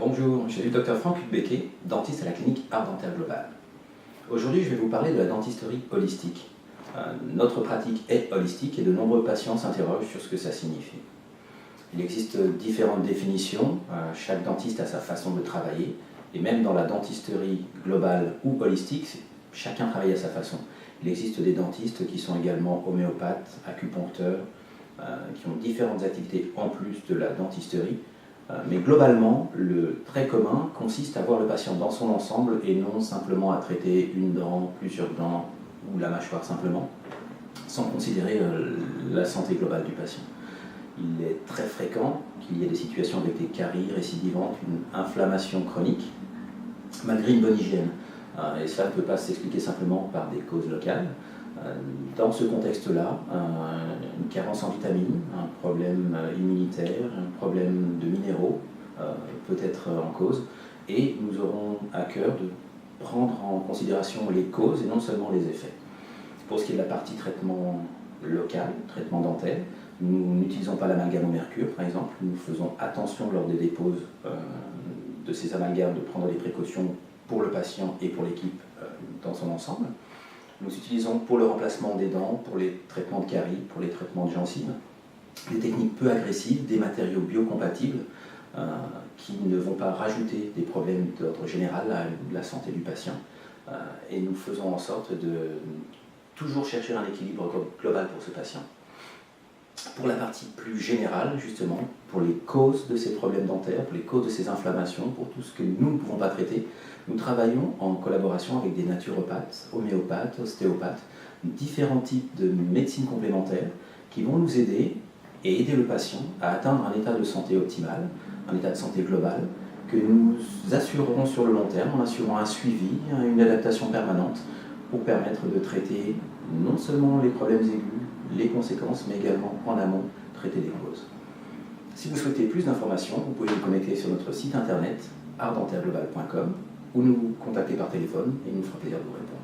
Bonjour, je suis le Dr Franck Becquet, dentiste à la clinique Art Dentaire Global. Aujourd'hui, je vais vous parler de la dentisterie holistique. Notre pratique est holistique et de nombreux patients s'interrogent sur ce que ça signifie. Il existe différentes définitions, chaque dentiste a sa façon de travailler, et même dans la dentisterie globale ou holistique, chacun travaille à sa façon. Il existe des dentistes qui sont également homéopathes, acupuncteurs, qui ont différentes activités en plus de la dentisterie. Mais globalement, le trait commun consiste à voir le patient dans son ensemble et non simplement à traiter une dent, plusieurs dents ou la mâchoire simplement, sans considérer la santé globale du patient. Il est très fréquent qu'il y ait des situations avec des caries récidivantes, une inflammation chronique, malgré une bonne hygiène. Et cela ne peut pas s'expliquer simplement par des causes locales. Dans ce contexte-là, une carence en vitamines, un problème immunitaire, un problème de minéraux peut être en cause, et nous aurons à cœur de prendre en considération les causes et non seulement les effets. Pour ce qui est de la partie traitement local, traitement dentaire, nous n'utilisons pas l'amalgame au mercure par exemple, nous faisons attention lors des déposes de ces amalgames de prendre des précautions pour le patient et pour l'équipe dans son ensemble. Nous utilisons pour le remplacement des dents, pour les traitements de caries, pour les traitements de gencives, des techniques peu agressives, des matériaux biocompatibles qui ne vont pas rajouter des problèmes d'ordre général à la santé du patient. Et nous faisons en sorte de toujours chercher un équilibre global pour ce patient. Pour la partie plus générale, justement, pour les causes de ces problèmes dentaires, pour les causes de ces inflammations, pour tout ce que nous ne pouvons pas traiter, nous travaillons en collaboration avec des naturopathes, homéopathes, ostéopathes, différents types de médecine complémentaires qui vont nous aider et aider le patient à atteindre un état de santé optimal, un état de santé global, que nous assurerons sur le long terme en assurant un suivi, une adaptation permanente pour permettre de traiter non seulement les problèmes aigus, les conséquences, mais également en amont traiter les causes. Si vous souhaitez plus d'informations, vous pouvez vous connecter sur notre site internet artdentaireglobal.com ou nous contacter par téléphone et il nous fera plaisir de vous répondre.